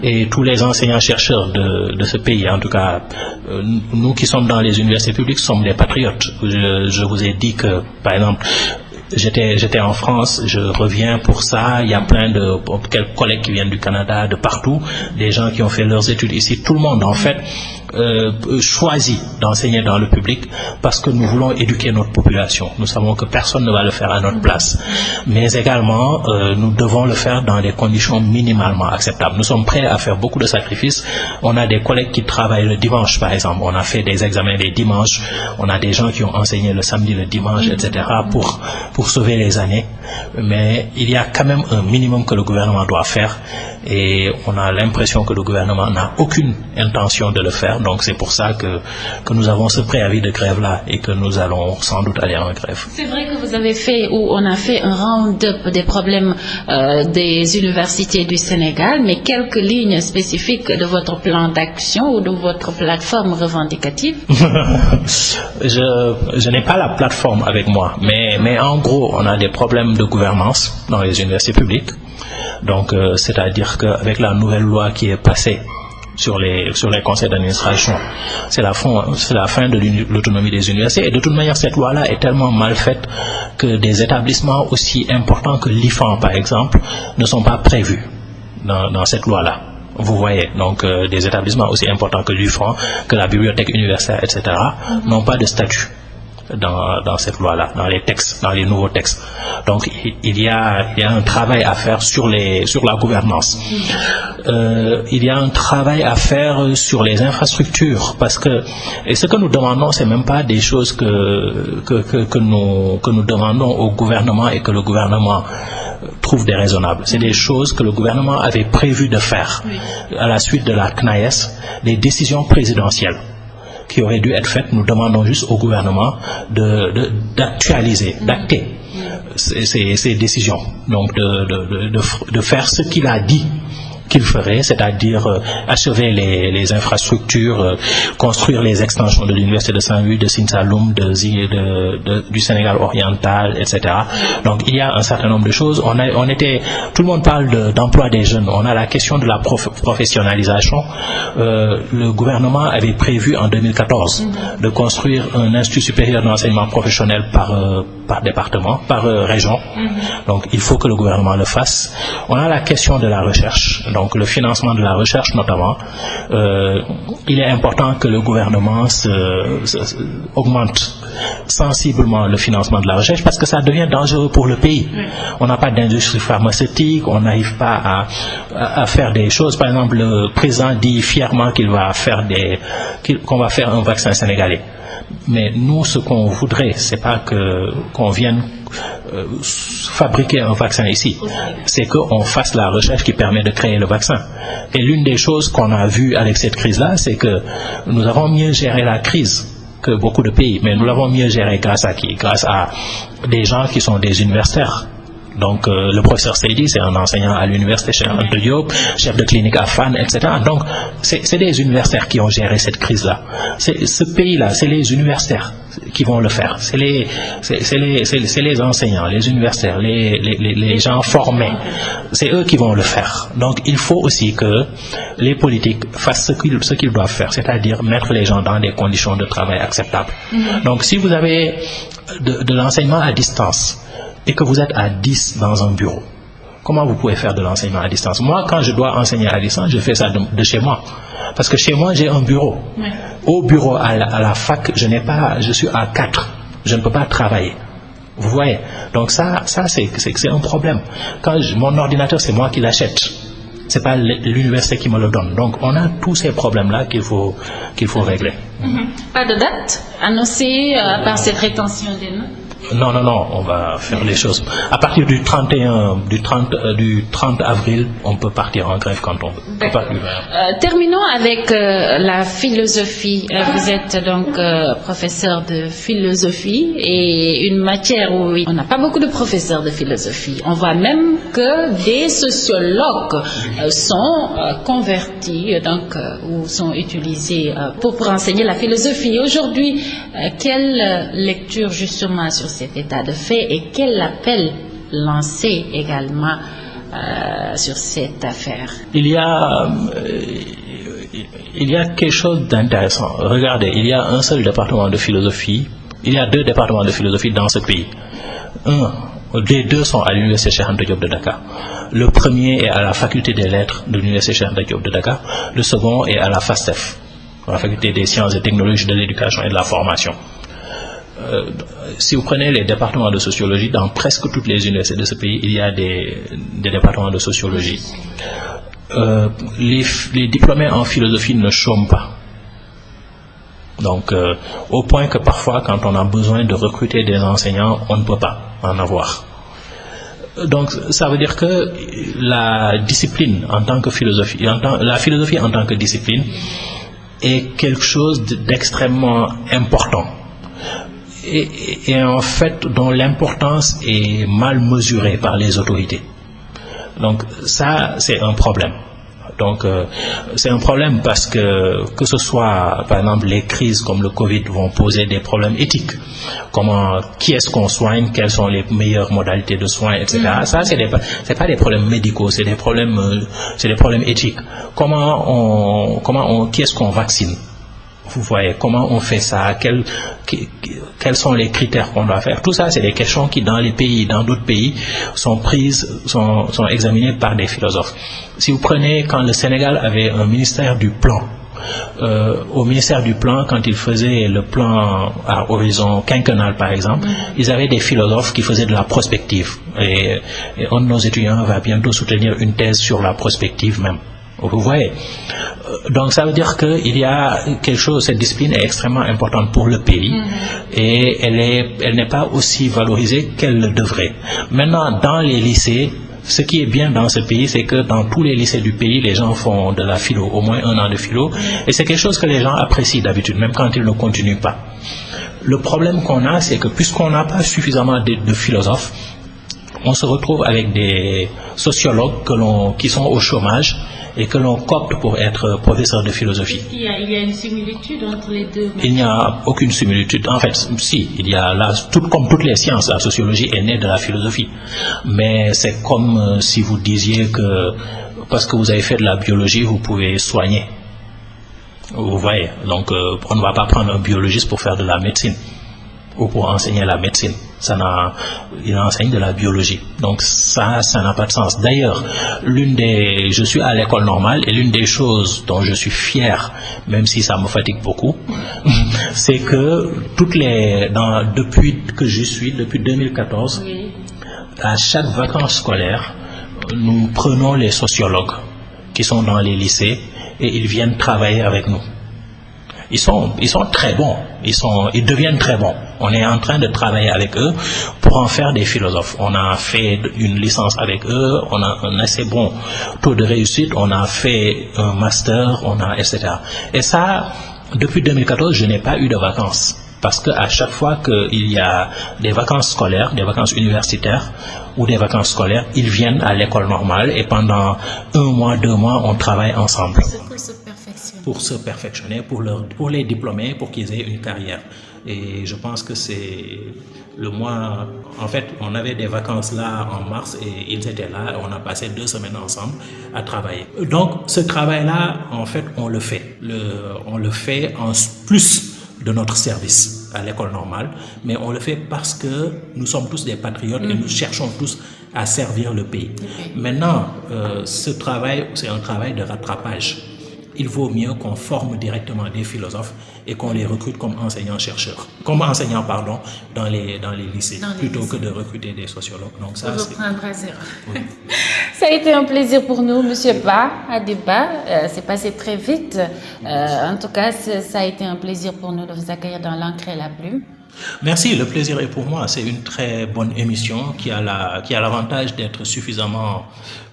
Et tous les enseignants-chercheurs de ce pays, en tout cas, nous qui sommes dans les universités publiques, sommes des patriotes. Je vous ai dit que, par exemple, j'étais en France, je reviens pour ça, il y a plein de quelques collègues qui viennent du Canada, de partout, des gens qui ont fait leurs études ici, tout le monde en fait choisit d'enseigner dans le public parce que nous voulons éduquer notre population. Nous savons que personne ne va le faire à notre place. Mais également, nous devons le faire dans des conditions minimalement acceptables. Nous sommes prêts à faire beaucoup de sacrifices. On a des collègues qui travaillent le dimanche, par exemple. On a fait des examens les dimanches. On a des gens qui ont enseigné le samedi, le dimanche, etc. pour sauver les années. Mais il y a quand même un minimum que le gouvernement doit faire. Et on a l'impression que le gouvernement n'a aucune intention de le faire. Donc c'est pour ça que nous avons ce préavis de grève-là et que nous allons sans doute aller en grève. C'est vrai que vous avez fait, ou on a fait un round-up des problèmes des universités du Sénégal, mais quelques lignes spécifiques de votre plan d'action ou de votre plateforme revendicative? Je n'ai pas la plateforme avec moi, mais en gros, on a des problèmes de gouvernance dans les universités publiques. Donc, c'est-à-dire qu'avec la nouvelle loi qui est passée sur les conseils d'administration, c'est la fin de l'autonomie des universités. Et de toute manière, cette loi-là est tellement mal faite que des établissements aussi importants que l'IFAN, par exemple, ne sont pas prévus dans cette loi-là. Vous voyez, donc des établissements aussi importants que l'IFAN, que la bibliothèque universitaire, etc., n'ont pas de statut dans cette loi-là, dans les textes, dans les nouveaux textes. Donc il y a un travail à faire sur la gouvernance. Il y a un travail à faire sur les infrastructures, parce que et ce que nous demandons, c'est même pas des choses que nous demandons au gouvernement et que le gouvernement trouve déraisonnables. C'est des choses que le gouvernement avait prévu de faire à la suite de la CNAES, des décisions présidentielles qui auraient dû être faites. Nous demandons juste au gouvernement d'actualiser, d'acter ces décisions. Donc de faire ce qu'il a dit qu'il ferait, c'est-à-dire achever les infrastructures, construire les extensions de l'université de Saint-Louis, de Sine Saloum, du Sénégal oriental, etc. Donc il y a un certain nombre de choses. Tout le monde parle d'emploi des jeunes. On a la question de la professionnalisation. Le gouvernement avait prévu en 2014 de construire un institut supérieur d'enseignement professionnel par département, par région. Donc il faut que le gouvernement le fasse. On a la question de la recherche. Donc le financement de la recherche notamment, il est important que le gouvernement augmente sensiblement le financement de la recherche parce que ça devient dangereux pour le pays. On n'a pas d'industrie pharmaceutique, on n'arrive pas à faire des choses. Par exemple, le président dit fièrement qu'on va faire un vaccin sénégalais. Mais nous, ce qu'on voudrait, c'est pas qu'on vienne fabriquer un vaccin ici. C'est qu'on fasse la recherche qui permet de créer le vaccin. Et l'une des choses qu'on a vues avec cette crise-là, c'est que nous avons mieux géré la crise que beaucoup de pays. Mais nous l'avons mieux géré grâce à qui? Grâce à des gens qui sont des universitaires. Donc le professeur Seydi, c'est un enseignant à l'université Cheikh Anta Diop, chef de clinique à Fann, etc. Donc c'est des universitaires qui ont géré cette crise-là. Ce pays-là, c'est les universitaires qui vont le faire. C'est les enseignants, les universitaires, les gens formés. C'est eux qui vont le faire. Donc il faut aussi que les politiques fassent ce qu'ils doivent faire, c'est-à-dire mettre les gens dans des conditions de travail acceptables. Donc si vous avez de l'enseignement à distance, et que vous êtes à 10 dans un bureau, comment vous pouvez faire de l'enseignement à distance? Moi, quand je dois enseigner à distance, je fais ça de chez moi. Parce que chez moi, j'ai un bureau. Au bureau, à la fac, je suis à 4. Je ne peux pas travailler. Vous voyez? Donc ça c'est un problème. Mon ordinateur, c'est moi qui l'achète. C'est pas l'université qui me le donne. Donc on a tous ces problèmes-là qu'il faut régler. Pas de date annoncée par cette rétention des notes? Non, on va faire les choses. À partir du 30 avril, on peut partir en grève quand on veut. Terminons avec la philosophie. Vous êtes donc professeur de philosophie et une matière où on n'a pas beaucoup de professeurs de philosophie. On voit même que des sociologues sont convertis ou sont utilisés pour enseigner la philosophie. Aujourd'hui, quelle lecture justement sur cet état de fait et quel appel lancer également sur cette affaire? Il y a quelque chose d'intéressant. Regardez, il y a un seul département de philosophie. Il y a 2 départements de philosophie dans ce pays. Les 2 sont à l'université Cheikh Anta Diop de Dakar. Le premier est à la faculté des lettres de l'université Cheikh Anta Diop de Dakar. Le second est à la FASTEF, la faculté des sciences et technologies de l'éducation et de la formation. Si vous prenez les départements de sociologie, dans presque toutes les universités de ce pays, il y a des départements de sociologie. Les diplômés en philosophie ne chôment pas. Donc, au point que parfois, quand on a besoin de recruter des enseignants, on ne peut pas en avoir. Donc, ça veut dire que la discipline en tant que philosophie, la philosophie en tant que discipline est quelque chose d'extrêmement important. Et en fait, dont l'importance est mal mesurée par les autorités. Donc, ça, c'est un problème. Donc, c'est un problème parce que ce soit, par exemple, les crises comme le Covid vont poser des problèmes éthiques. Qui est-ce qu'on soigne, quelles sont les meilleures modalités de soins, etc. Ça, c'est pas des problèmes médicaux, c'est des problèmes éthiques. Qui est-ce qu'on vaccine? Vous voyez, comment on fait ça, quels sont les critères qu'on doit faire. Tout ça, c'est des questions qui, dans d'autres pays, sont examinées par des philosophes. Si vous prenez, quand le Sénégal avait un ministère du plan, au ministère du plan, quand ils faisaient le plan à horizon quinquennal, par exemple, ils avaient des philosophes qui faisaient de la prospective. Et un de nos étudiants va bientôt soutenir une thèse sur la prospective même. Vous voyez. Donc ça veut dire qu'il y a quelque chose, cette discipline est extrêmement importante pour le pays et elle n'est pas aussi valorisée qu'elle le devrait. Maintenant, dans les lycées, ce qui est bien dans ce pays, c'est que dans tous les lycées du pays, les gens font de la philo, au moins 1 an de philo, et c'est quelque chose que les gens apprécient d'habitude, même quand ils ne continuent pas. Le problème qu'on a, c'est que puisqu'on n'a pas suffisamment de philosophes, on se retrouve avec des sociologues qui sont au chômage et que l'on copte pour être professeur de philosophie. Il y a une similitude entre les deux. Il n'y a aucune similitude. En fait, si, il y a comme toutes les sciences, la sociologie est née de la philosophie. Mais c'est comme si vous disiez que parce que vous avez fait de la biologie, vous pouvez soigner. Vous voyez. Donc, on ne va pas prendre un biologiste pour faire de la médecine ou pour enseigner la médecine. Il enseigne de la biologie. Donc ça n'a pas de sens. D'ailleurs, je suis à l'école normale et l'une des choses dont je suis fier, même si ça me fatigue beaucoup, c'est que depuis que j'y suis, depuis 2014, à chaque vacances scolaires, nous prenons les sociologues qui sont dans les lycées et ils viennent travailler avec nous. Ils sont très bons, ils deviennent très bons. On est en train de travailler avec eux pour en faire des philosophes. On a fait une licence avec eux, on a un assez bon taux de réussite, on a fait un master, etc. Et ça, depuis 2014, je n'ai pas eu de vacances. Parce qu'à chaque fois qu'il y a des vacances scolaires, des vacances universitaires ou des vacances scolaires, ils viennent à l'école normale et pendant 1 mois, 2 mois, on travaille ensemble. Pour se perfectionner, pour les diplômer, pour qu'ils aient une carrière. Et je pense que c'est le mois... En fait, on avait des vacances là en mars et ils étaient là. On a passé 2 semaines ensemble à travailler. Donc, ce travail-là, en fait, on le fait. On le fait en plus de notre service à l'école normale, mais on le fait parce que nous sommes tous des patriotes et nous cherchons tous à servir le pays. Maintenant, ce travail, c'est un travail de rattrapage. Il vaut mieux qu'on forme directement des philosophes et qu'on les recrute comme enseignants-chercheurs, dans les lycées, plutôt que de recruter des sociologues. Donc ça, c'est reprendre à zéro. Oui. Ça a été un plaisir pour nous, Monsieur Ba Adiba. C'est passé très vite. En tout cas, ça a été un plaisir pour nous de vous accueillir dans l'encre et la plume. Merci, le plaisir est pour moi. C'est une très bonne émission qui a l'avantage d'être suffisamment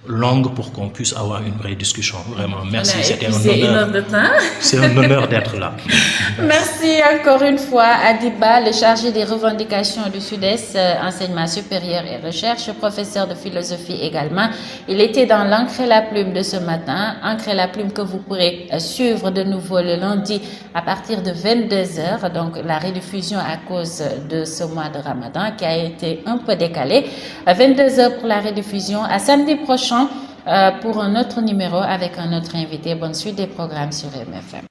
longue pour qu'on puisse avoir une vraie discussion. Vraiment, merci. C'était un honneur. Une heure de temps. C'est un honneur d'être là. Merci encore une fois à Diba, le chargé des revendications du Sud-Est, enseignement supérieur et recherche, professeur de philosophie également. Il était dans l'encre et la plume de ce matin. Encre et la plume que vous pourrez suivre de nouveau le lundi à partir de 22h. Donc la rediffusion à cause de ce mois de Ramadan qui a été un peu décalé. 22h pour la rediffusion. À samedi prochain pour un autre numéro avec un autre invité. Bonne suite des programmes sur MFM.